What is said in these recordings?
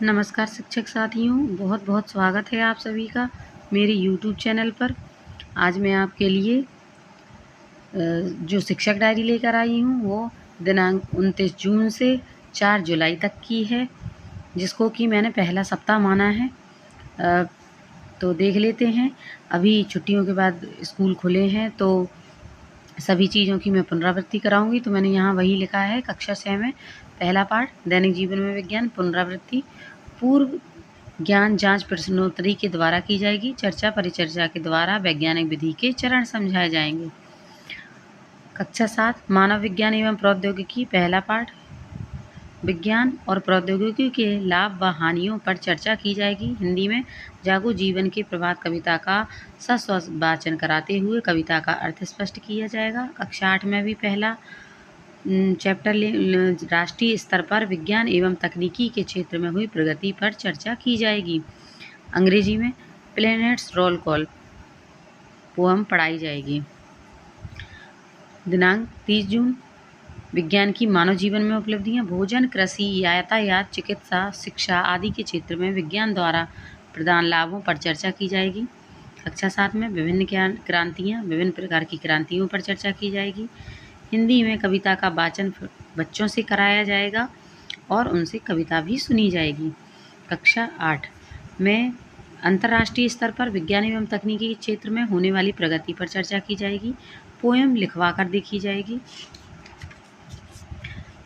नमस्कार शिक्षक साथियों, बहुत बहुत स्वागत है आप सभी का मेरे यूट्यूब चैनल पर। आज मैं आपके लिए जो शिक्षक डायरी लेकर आई हूँ वो दिनांक 29 जून से 4 जुलाई तक की है, जिसको कि मैंने पहला सप्ताह माना है। तो देख लेते हैं। अभी छुट्टियों के बाद स्कूल खुले हैं तो सभी चीज़ों की मैं पुनरावृत्ति कराऊंगी। तो मैंने यहाँ वही लिखा है, कक्षा 6 में पहला पाठ दैनिक जीवन में विज्ञान पुनरावृत्ति पूर्व ज्ञान जांच प्रश्नोत्तरी के द्वारा की जाएगी। चर्चा परिचर्चा के द्वारा वैज्ञानिक विधि के चरण समझाए जाएंगे। कक्षा 7 मानव विज्ञान एवं प्रौद्योगिकी पहला पाठ विज्ञान और प्रौद्योगिकी के लाभ व हानियों पर चर्चा की जाएगी। हिंदी में जागो जीवन के प्रभात कविता का सस्व वाचन कराते हुए कविता का अर्थ स्पष्ट किया जाएगा। कक्षा 8 में भी पहला चैप्टर राष्ट्रीय स्तर पर विज्ञान एवं तकनीकी के क्षेत्र में हुई प्रगति पर चर्चा की जाएगी। अंग्रेजी में प्लैनेट्स रोल कॉल पोएम पढ़ाई जाएगी। दिनांक 30 जून विज्ञान की मानव जीवन में उपलब्धियां भोजन, कृषि, यातायात, चिकित्सा, शिक्षा आदि के क्षेत्र में विज्ञान द्वारा प्रदान लाभों पर चर्चा की जाएगी। कक्षा 7 में विभिन्न प्रकार की क्रांतियों पर चर्चा की जाएगी। हिंदी में कविता का वाचन बच्चों से कराया जाएगा और उनसे कविता भी सुनी जाएगी। कक्षा 8 में अंतर्राष्ट्रीय स्तर पर विज्ञान एवं तकनीकी के क्षेत्र में होने वाली प्रगति पर चर्चा की जाएगी। पोएम लिखवा कर देखी जाएगी।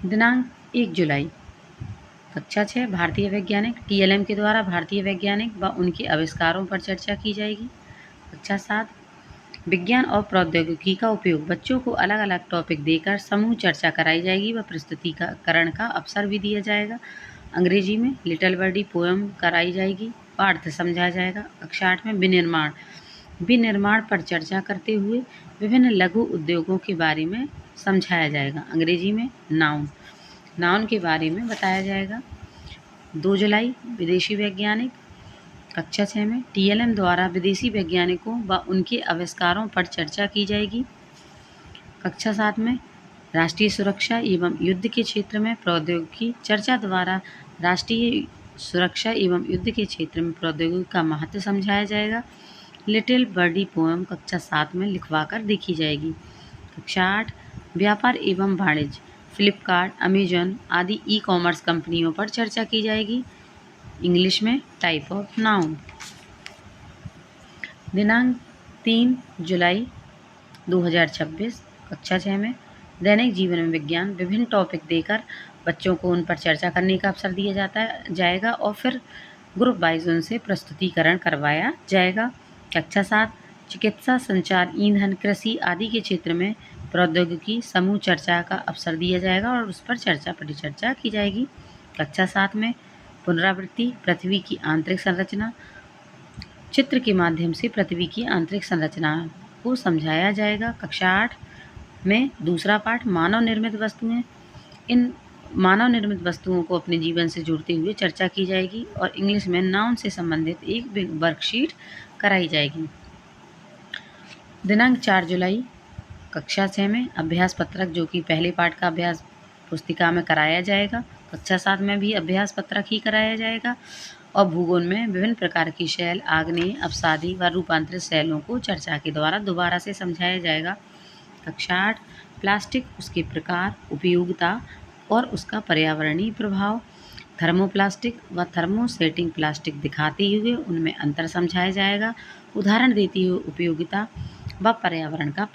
दिनांक 1 जुलाई कक्षा 6 भारतीय वैज्ञानिक TLM के द्वारा भारतीय वैज्ञानिक व उनके आविष्कारों पर चर्चा की जाएगी। कक्षा 7 विज्ञान और प्रौद्योगिकी का उपयोग बच्चों को अलग अलग टॉपिक देकर समूह चर्चा कराई जाएगी व प्रस्तुतिकरण का अवसर भी दिया जाएगा। अंग्रेजी में लिटिल बर्डी पोएम कराई जाएगी व अर्थ समझाया जाएगा। कक्षा 8 में विनिर्माण पर चर्चा करते हुए विभिन्न लघु उद्योगों के बारे में समझाया जाएगा। अंग्रेजी में नाउन के बारे में बताया जाएगा। 2 जुलाई विदेशी वैज्ञानिक कक्षा 6 में TLM द्वारा विदेशी वैज्ञानिकों व उनके आविष्कारों पर चर्चा की जाएगी। कक्षा 7 में राष्ट्रीय सुरक्षा एवं युद्ध के क्षेत्र में प्रौद्योगिकी चर्चा द्वारा राष्ट्रीय सुरक्षा एवं युद्ध के क्षेत्र में प्रौद्योगिकी का महत्व समझाया जाएगा। लिटिल बर्डी पोएम कक्षा 7 में लिखवा कर देखी जाएगी। कक्षा 8 व्यापार एवं वाणिज्य फ्लिपकार्ट, अमेजन आदि ई-कॉमर्स कंपनियों पर चर्चा की जाएगी। इंग्लिश में टाइप ऑफ नाउन। दिनांक 3 जुलाई 2026 कक्षा 6 में दैनिक जीवन में विज्ञान विभिन्न टॉपिक देकर बच्चों को उन पर चर्चा करने का अवसर दिया जाएगा और फिर ग्रुप वाइज उनसे प्रस्तुतिकरण करवाया जाएगा। कक्षा 7 चिकित्सा, संचार, ईंधन, कृषि आदि के क्षेत्र में प्रौद्योगिकी समूह चर्चा का अवसर दिया जाएगा और उस पर चर्चा परिचर्चा की जाएगी। कक्षा 7 में पुनरावृत्ति पृथ्वी की आंतरिक संरचना चित्र के माध्यम से पृथ्वी की आंतरिक संरचना को समझाया जाएगा। कक्षा 8 में दूसरा पाठ मानव निर्मित वस्तुएं। इन मानव निर्मित वस्तुओं को अपने जीवन से जोड़ते हुए चर्चा की जाएगी और इंग्लिश में नाउन से संबंधित एक वर्कशीट कराई जाएगी। दिनांक 4 जुलाई कक्षा 6 में अभ्यास पत्रक जो कि पहले पाठ का अभ्यास पुस्तिका में कराया जाएगा। कक्षा 7 में भी अभ्यास पत्रक ही कराया जाएगा और भूगोल में विभिन्न प्रकार की शैल, आग्नेय, अपसादी व रूपांतरित शैलों को चर्चा के द्वारा दोबारा से समझाया जाएगा। कक्षा 8 प्लास्टिक, उसके प्रकार, उपयोगिता और उसका पर्यावरणीय प्रभाव, थर्मोप्लास्टिक व थर्मोसेटिंग प्लास्टिक दिखाते हुए उनमें अंतर समझाया जाएगा। उदाहरण देती हुए उपयोगिता व पर्यावरण का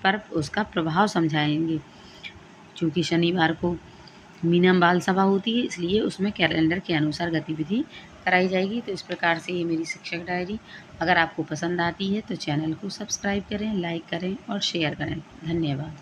पर उसका प्रभाव समझाएंगे। चूँकि शनिवार को मीनम बाल सभा होती है इसलिए उसमें कैलेंडर के अनुसार गतिविधि कराई जाएगी। तो इस प्रकार से ये मेरी शिक्षक डायरी, अगर आपको पसंद आती है तो चैनल को सब्सक्राइब करें, लाइक करें और शेयर करें। धन्यवाद।